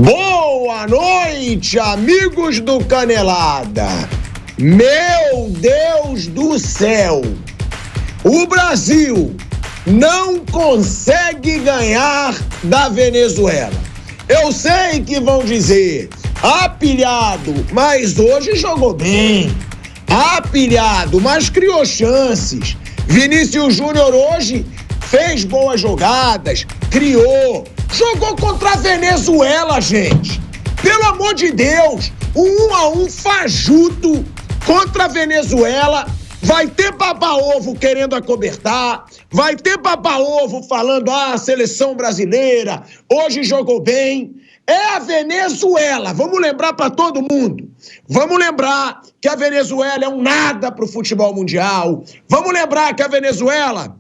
Boa noite, amigos do Canelada. Meu Deus do céu, o Brasil não consegue ganhar da Venezuela. Eu sei que vão dizer, pilhado, mas hoje jogou bem. Pilhado, mas criou chances. Vinícius Júnior hoje fez boas jogadas, criou. Jogou contra a Venezuela, gente. Pelo amor de Deus, um 1-1 fajuto contra a Venezuela. Vai ter baba-ovo querendo acobertar, vai ter baba-ovo falando, a seleção brasileira hoje jogou bem. É a Venezuela, vamos lembrar para todo mundo. Vamos lembrar que a Venezuela é um nada pro futebol mundial. Vamos lembrar que a Venezuela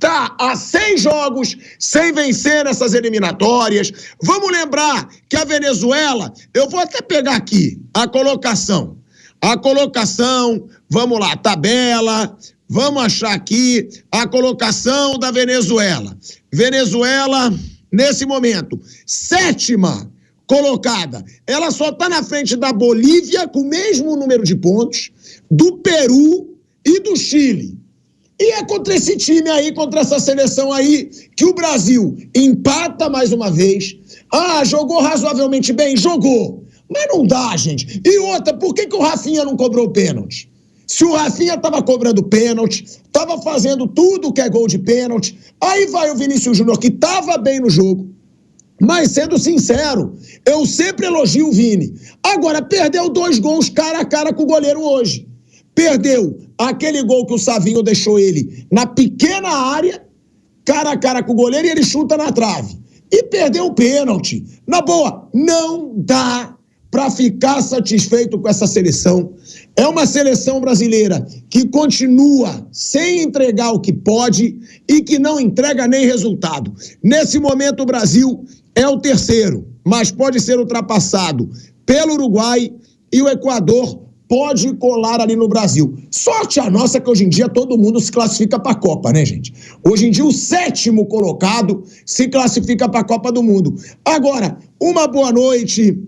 tá há 6 jogos sem vencer nessas eliminatórias. Vamos lembrar que a Venezuela, eu vou até pegar aqui a colocação. Vamos lá, tabela, vamos achar aqui a colocação da Venezuela. Venezuela, nesse momento, 7ª colocada. Ela só tá na frente da Bolívia com o mesmo número de pontos, do Peru e do Chile. E é contra esse time aí, contra essa seleção aí, que o Brasil empata mais uma vez. Jogou razoavelmente bem? Jogou. Mas não dá, gente. E outra, por que o Rafinha não cobrou pênalti? Se o Rafinha tava cobrando pênalti, tava fazendo tudo que é gol de pênalti, aí vai o Vinícius Júnior, que tava bem no jogo. Mas, sendo sincero, eu sempre elogio o Vini. Agora, perdeu 2 gols cara a cara com o goleiro hoje. Perdeu aquele gol que o Savinho deixou ele na pequena área, cara a cara com o goleiro, e ele chuta na trave. E perdeu o pênalti. Na boa, não dá para ficar satisfeito com essa seleção. É uma seleção brasileira que continua sem entregar o que pode e que não entrega nem resultado. Nesse momento, o Brasil é o 3º, mas pode ser ultrapassado pelo Uruguai, e o Equador pode colar ali no Brasil. Sorte a nossa que hoje em dia todo mundo se classifica para a Copa, né, gente? Hoje em dia o 7º colocado se classifica para a Copa do Mundo. Agora, uma boa noite,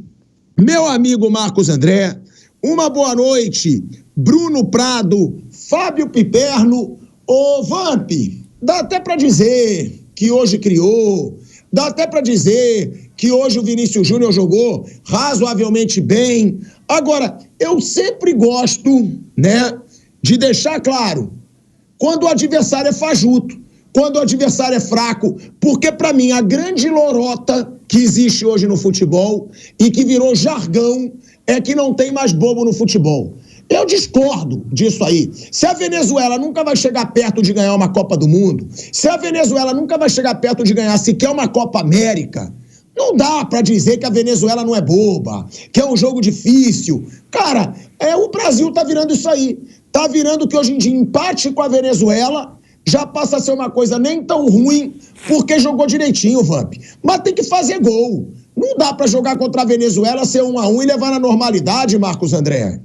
meu amigo Marcos André. Uma boa noite, Bruno Prado, Fábio Piperno. Ô, Vamp, dá até para dizer que hoje criou, dá até para dizer que hoje o Vinícius Júnior jogou razoavelmente bem. Agora, eu sempre gosto, né, de deixar claro, quando o adversário é fajuto, quando o adversário é fraco, porque para mim a grande lorota que existe hoje no futebol e que virou jargão é que não tem mais bobo no futebol. Eu discordo disso aí. Se a Venezuela nunca vai chegar perto de ganhar uma Copa do Mundo, se a Venezuela nunca vai chegar perto de ganhar sequer uma Copa América, não dá pra dizer que a Venezuela não é boba, que é um jogo difícil. Cara, o Brasil tá virando isso aí. Tá virando que hoje em dia empate com a Venezuela já passa a ser uma coisa nem tão ruim, porque jogou direitinho, Vamp. Mas tem que fazer gol. Não dá pra jogar contra a Venezuela, ser 1-1 e levar na normalidade, Marcos André.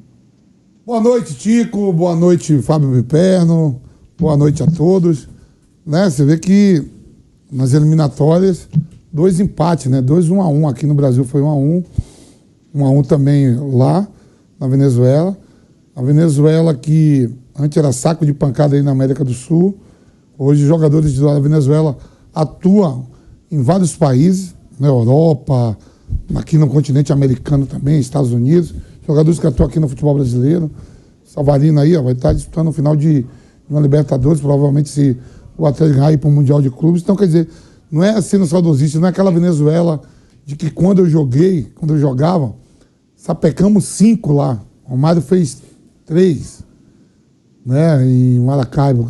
Boa noite, Tico. Boa noite, Fábio Piperno. Boa noite a todos. Né? Você vê que nas eliminatórias, 2 empates, né? 2 1-1. Aqui no Brasil foi 1-1. 1-1 também lá, na Venezuela. A Venezuela que antes era saco de pancada aí na América do Sul. Hoje, jogadores da Venezuela atuam em vários países, na Europa, aqui no continente americano também, Estados Unidos. Jogadores que atuam aqui no futebol brasileiro. Savarino aí, vai estar disputando o final de uma Libertadores, provavelmente se o Atlético ganhar para o Mundial de Clubes. Então, quer dizer, não é sendo saudosista, não é aquela Venezuela de que quando eu jogava, sapecamos 5 lá. O Mário fez 3, né, em Maracaibo.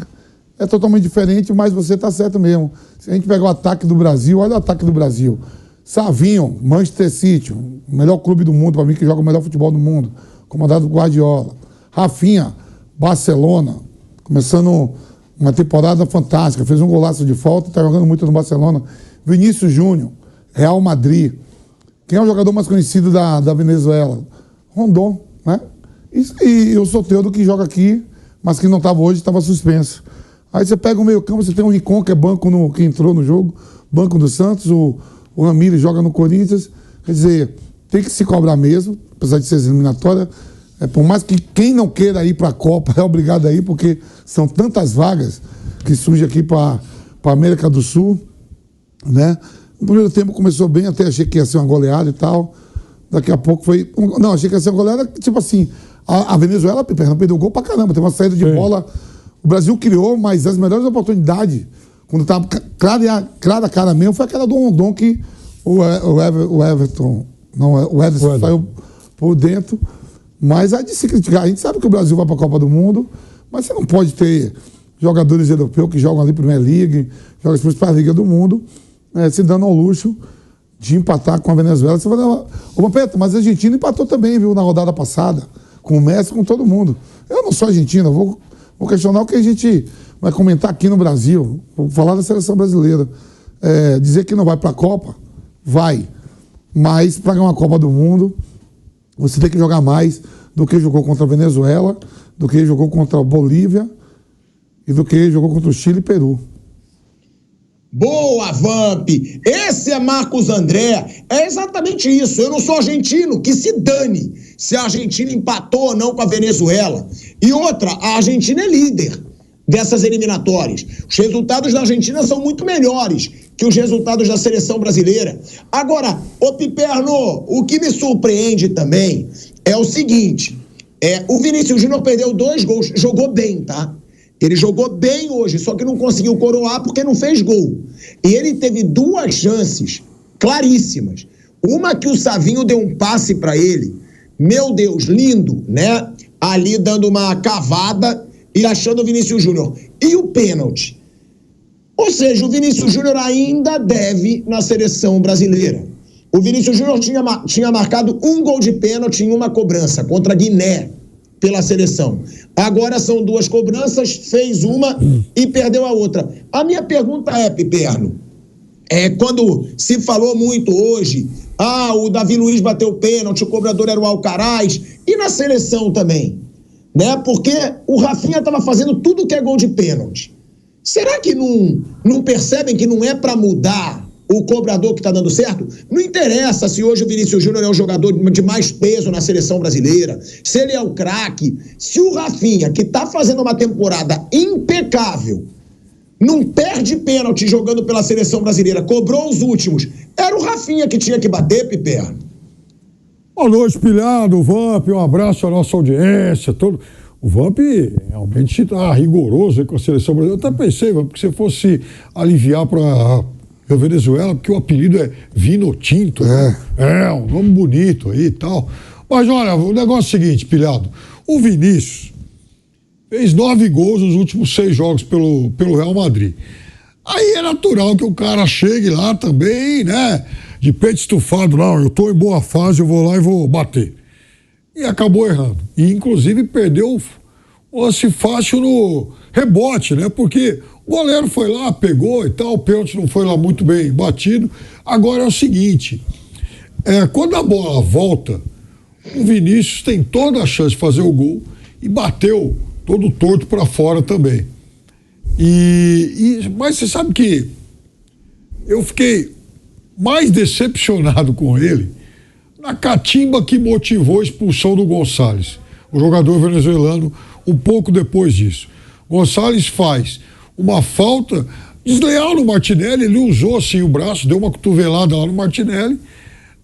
É totalmente diferente, mas você está certo mesmo. Se a gente pegar o ataque do Brasil, olha o ataque do Brasil. Savinho, Manchester City, o melhor clube do mundo, para mim, que joga o melhor futebol do mundo, comandado por Guardiola. Rafinha, Barcelona, começando uma temporada fantástica, fez um golaço de falta, está jogando muito no Barcelona. Vinícius Júnior, Real Madrid. Quem é o jogador mais conhecido da Venezuela? Rondon, né? E o Soteldo, que joga aqui, mas que não estava hoje, estava suspenso. Aí você pega o meio-campo, você tem o Rincon, que é banco que entrou no jogo, banco do Santos, o Ramírez joga no Corinthians. Quer dizer, tem que se cobrar mesmo, apesar de ser eliminatória. Por mais que quem não queira ir para a Copa é obrigado a ir, porque são tantas vagas que surgem aqui para a América do Sul, né? No primeiro tempo começou bem, até achei que ia ser uma goleada e tal. Daqui a pouco foi... Não, achei que ia ser uma goleada, tipo assim, a Venezuela perdeu gol pra caramba, teve uma saída de bola. O Brasil criou, mas as melhores oportunidades, quando estava clara a cara mesmo, foi aquela do Rondon que o Everton saiu por dentro. Mas há de se criticar. A gente sabe que o Brasil vai para a Copa do Mundo, mas você não pode ter jogadores europeus que jogam ali Premier League, jogam as principais ligas do mundo, se dando ao luxo de empatar com a Venezuela. Você fala, ô Vampeta, mas a Argentina empatou também, viu, na rodada passada, com o Messi, com todo mundo. Eu não sou argentina, vou questionar o que a gente vai comentar aqui no Brasil, vou falar da seleção brasileira. Dizer que não vai para a Copa, vai, mas para ganhar uma Copa do Mundo, você tem que jogar mais do que jogou contra a Venezuela, do que jogou contra a Bolívia e do que jogou contra o Chile e Peru. Boa, Vamp! Esse é Marcos André. É exatamente isso. Eu não sou argentino, que se dane se a Argentina empatou ou não com a Venezuela. E outra, a Argentina é líder dessas eliminatórias. Os resultados da Argentina são muito melhores que os resultados da seleção brasileira. Agora, ô Piperno, o que me surpreende também é o seguinte, o Vinícius Júnior perdeu 2 gols, jogou bem, tá? Ele jogou bem hoje, só que não conseguiu coroar porque não fez gol. E ele teve 2 chances claríssimas. Uma que o Savinho deu um passe para ele, meu Deus, lindo, né? Ali dando uma cavada e achando o Vinícius Júnior. E o pênalti. Ou seja, o Vinícius Júnior ainda deve na seleção brasileira. O Vinícius Júnior tinha marcado 1 gol de pênalti em uma cobrança contra a Guiné pela seleção. Agora são 2 cobranças, fez uma e perdeu a outra. A minha pergunta é, Piperno, quando se falou muito hoje, o Davi Luiz bateu pênalti, o cobrador era o Alcaraz, e na seleção também, né? Porque o Rafinha estava fazendo tudo que é gol de pênalti. Será que não percebem que não é para mudar o cobrador que está dando certo? Não interessa se hoje o Vinícius Júnior é o jogador de mais peso na seleção brasileira, se ele é o craque. Se o Rafinha, que está fazendo uma temporada impecável, não perde pênalti jogando pela seleção brasileira, cobrou os últimos, era o Rafinha que tinha que bater, Piperno. Boa noite, Pilhado, Vamp, um abraço à nossa audiência, todo... O Vamp realmente está rigoroso aí com a seleção brasileira. Eu até pensei, Vamp, que você fosse aliviar para a Venezuela, porque o apelido é Vino Tinto. Um nome bonito aí e tal. Mas olha, o negócio é o seguinte, Pilhado. O Vinícius fez 9 gols nos últimos 6 jogos pelo Real Madrid. Aí é natural que o cara chegue lá também, né? De peito estufado, não, eu tô em boa fase, eu vou lá e vou bater. E acabou errando. E, inclusive, perdeu o lance fácil no rebote, né? Porque o goleiro foi lá, pegou e tal, o pênalti não foi lá muito bem batido. Agora é o seguinte, quando a bola volta, o Vinícius tem toda a chance de fazer o gol e bateu todo torto para fora também. Mas você sabe que eu fiquei mais decepcionado com ele na catimba que motivou a expulsão do Gonçalves, o jogador venezuelano, um pouco depois disso. Gonçalves faz uma falta desleal no Martinelli, ele usou assim o braço, deu uma cotovelada lá no Martinelli.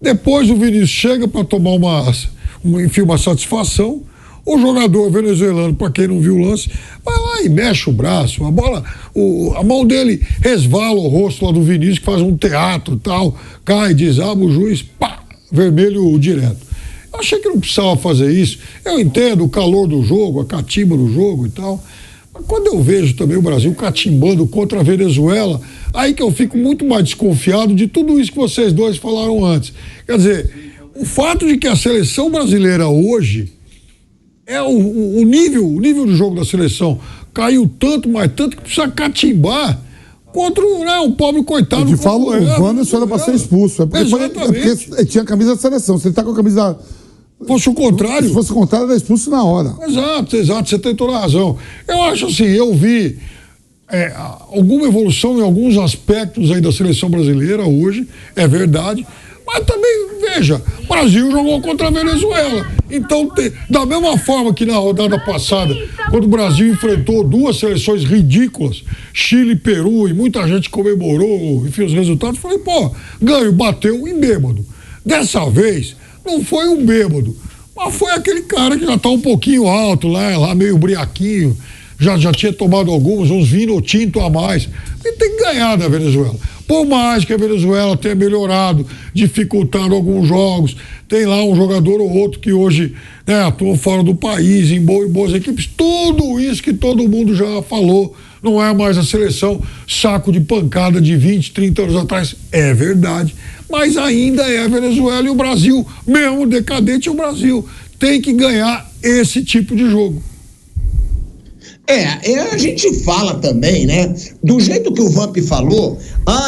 Depois o Vinícius chega para tomar uma satisfação. O jogador venezuelano, para quem não viu o lance, vai lá e mexe o braço, a mão dele resvala o rosto lá do Vinícius, que faz um teatro e tal, cai, desaba o juiz, pá! Vermelho direto. Eu achei que não precisava fazer isso. Eu entendo o calor do jogo, a catimba do jogo e tal. Mas quando eu vejo também o Brasil catimbando contra a Venezuela, aí que eu fico muito mais desconfiado de tudo isso que vocês dois falaram antes. Quer dizer, o fato de que a seleção brasileira hoje o nível do jogo da seleção caiu tanto, mas tanto que precisa catimbar contra um pobre coitado. Eu te falo, o Wanderson era para ser expulso. Porque ele tinha a camisa da seleção. Se ele tá com a camisa... Fosse o contrário. Se fosse o contrário, era expulso na hora. Exato. Você tem toda a razão. Eu acho assim, eu vi alguma evolução em alguns aspectos aí da seleção brasileira hoje, é verdade. Mas também Veja, o Brasil jogou contra a Venezuela. Então, da mesma forma que na rodada passada, quando o Brasil enfrentou duas seleções ridículas, Chile e Peru, e muita gente comemorou, enfim, os resultados, falei, pô, ganho, bateu em bêbado. Dessa vez, não foi um bêbado, mas foi aquele cara que já tá um pouquinho alto lá meio briaquinho, já tinha tomado alguns, uns vinho tinto a mais. E tem que ganhar da Venezuela. Por mais que a Venezuela tenha melhorado, dificultado alguns jogos, tem lá um jogador ou outro que hoje atua fora do país, em boas equipes, tudo isso que todo mundo já falou, não é mais a seleção saco de pancada de 20, 30 anos atrás. É verdade, mas ainda é a Venezuela e o Brasil, mesmo decadente, o Brasil tem que ganhar esse tipo de jogo. A gente fala também, né? Do jeito que o Vamp falou,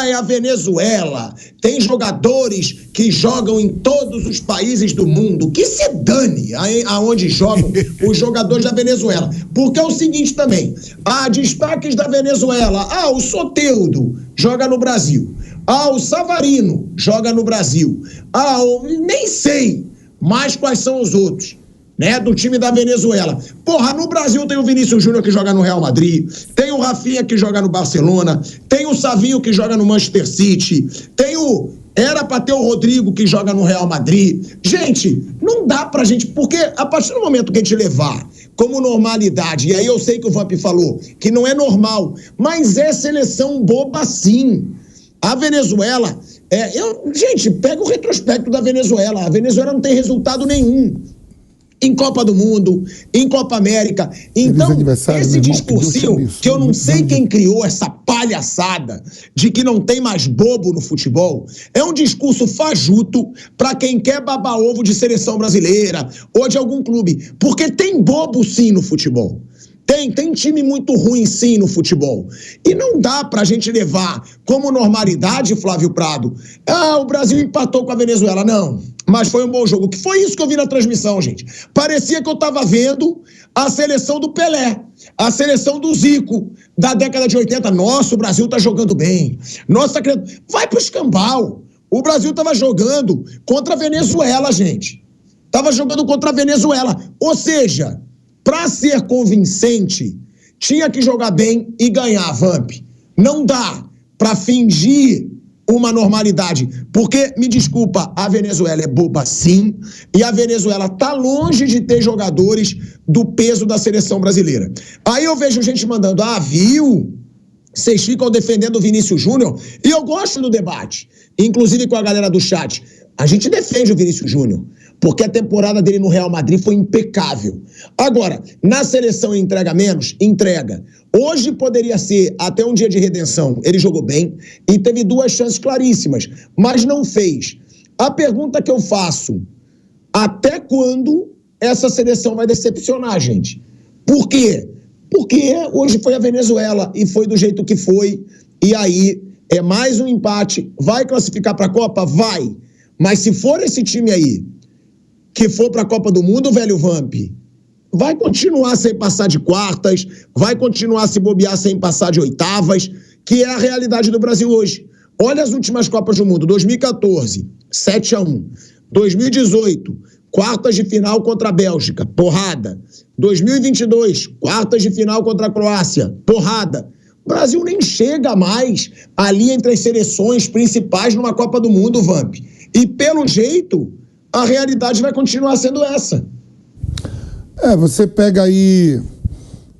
é a Venezuela, tem jogadores que jogam em todos os países do mundo, que se dane aonde jogam os jogadores da Venezuela. Porque é o seguinte também, destaques da Venezuela, o Soteldo joga no Brasil, o Savarino joga no Brasil, nem sei mais quais são os outros, né, do time da Venezuela. Porra, no Brasil tem o Vinícius Júnior que joga no Real Madrid, tem o Rafinha que joga no Barcelona, tem o Savinho que joga no Manchester City, era pra ter o Rodrigo que joga no Real Madrid. Gente, não dá pra gente, porque a partir do momento que a gente levar como normalidade, e aí eu sei que o Vamp falou que não é normal, mas é seleção boba sim. A Venezuela, gente, pega o retrospecto da Venezuela, a Venezuela não tem resultado nenhum em Copa do Mundo, em Copa América. Então, esse discursinho, que eu não sei quem criou essa palhaçada de que não tem mais bobo no futebol, é um discurso fajuto para quem quer babar ovo de seleção brasileira ou de algum clube, porque tem bobo sim no futebol. Tem time muito ruim sim no futebol. E não dá pra gente levar como normalidade, Flávio Prado, o Brasil empatou com a Venezuela. Não, mas foi um bom jogo. Que foi isso que eu vi na transmissão, gente. Parecia que eu tava vendo a seleção do Pelé, a seleção do Zico, da década de 80. Nossa, o Brasil tá jogando bem. Nossa, vai pro escambau. O Brasil tava jogando contra a Venezuela, gente. Tava jogando contra a Venezuela. Ou seja, para ser convincente, tinha que jogar bem e ganhar, Vamp. Não dá para fingir uma normalidade, porque, me desculpa, a Venezuela é boba sim, e a Venezuela tá longe de ter jogadores do peso da seleção brasileira. Aí eu vejo gente mandando, viu? Vocês ficam defendendo o Vinícius Júnior, e eu gosto do debate, inclusive com a galera do chat. A gente defende o Vinícius Júnior, porque a temporada dele no Real Madrid foi impecável. Agora, na seleção entrega menos? Entrega. Hoje poderia ser até um dia de redenção. Ele jogou bem e teve 2 chances claríssimas, mas não fez. A pergunta que eu faço, até quando essa seleção vai decepcionar, gente? Por quê? Porque hoje foi a Venezuela e foi do jeito que foi, e aí é mais um empate. Vai classificar para a Copa? Vai. Mas se for esse time aí que for para a Copa do Mundo, velho Vamp, vai continuar sem passar de quartas, vai continuar se bobear sem passar de oitavas, que é a realidade do Brasil hoje. Olha as últimas Copas do Mundo, 2014, 7-1, 2018, quartas de final contra a Bélgica, porrada, 2022, quartas de final contra a Croácia, porrada. O Brasil nem chega mais ali entre as seleções principais numa Copa do Mundo, Vamp. E pelo jeito, a realidade vai continuar sendo essa. Você pega aí,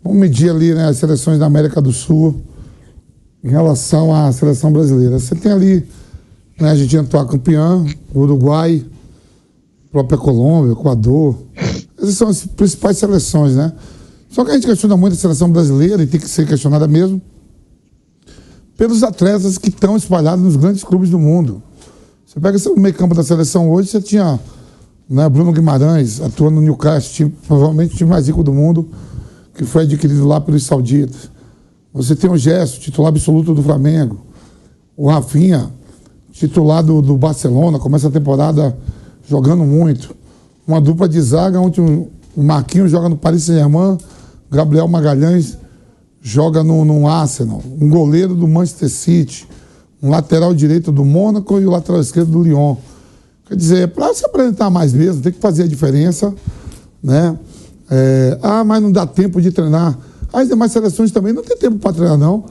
vamos medir ali, né, as seleções da América do Sul em relação à seleção brasileira. Você tem ali, né, a Argentina atual campeã, o Uruguai, a própria Colômbia, Equador. Essas são as principais seleções, né? Só que a gente questiona muito a seleção brasileira, e tem que ser questionada mesmo, pelos atletas que estão espalhados nos grandes clubes do mundo. Você pega o meio campo da seleção hoje, você tinha, né, Bruno Guimarães atuando no Newcastle, provavelmente o time mais rico do mundo, que foi adquirido lá pelos sauditas. Você tem o Gerson, titular absoluto do Flamengo. O Rafinha, titular do Barcelona, começa a temporada jogando muito. Uma dupla de zaga, onde o Marquinhos joga no Paris Saint-Germain, Gabriel Magalhães joga no Arsenal. Um goleiro do Manchester City. Um lateral direito do Mônaco e o lateral esquerdo do Lyon. Quer dizer, para se apresentar mais mesmo, tem que fazer a diferença, né? Mas não dá tempo de treinar. As demais seleções também não tem tempo para treinar, não.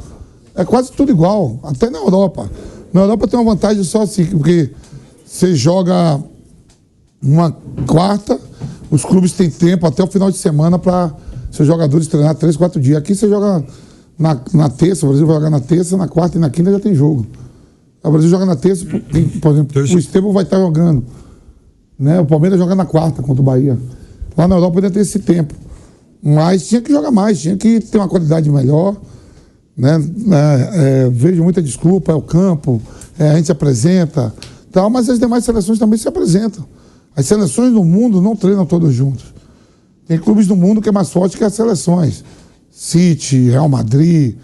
É quase tudo igual, até na Europa. Na Europa tem uma vantagem só assim, porque você joga uma quarta, os clubes têm tempo até o final de semana para seus jogadores treinar 3, 4 dias. Aqui você joga na terça, o Brasil vai jogar na terça, na quarta e na quinta já tem jogo. O Brasil joga na terça, por exemplo, o Estevão vai estar jogando. Né? O Palmeiras joga na quarta contra o Bahia. Lá na Europa ainda tem esse tempo. Mas tinha que jogar mais, tinha que ter uma qualidade melhor. Né? Vejo muita desculpa, é o campo, a gente se apresenta, tal, mas as demais seleções também se apresentam. As seleções do mundo não treinam todos juntos. Tem clubes do mundo que é mais forte que as seleções. City, Real Madrid,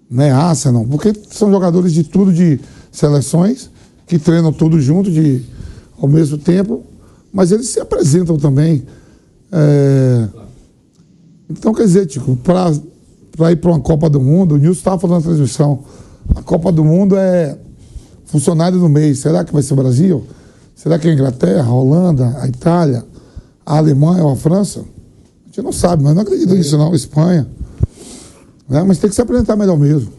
né, Arsenal, porque são jogadores de tudo de seleções que treinam todos juntos ao mesmo tempo, mas eles se apresentam também. Então, quer dizer, Tico, para ir para uma Copa do Mundo, o Nilson estava falando na transmissão, a Copa do Mundo é funcionário do mês. Será que vai ser o Brasil? Será que é a Inglaterra, a Holanda, a Itália, a Alemanha ou a França? A gente não sabe, mas não acredito nisso não, a Espanha. Né? Mas tem que se apresentar melhor mesmo.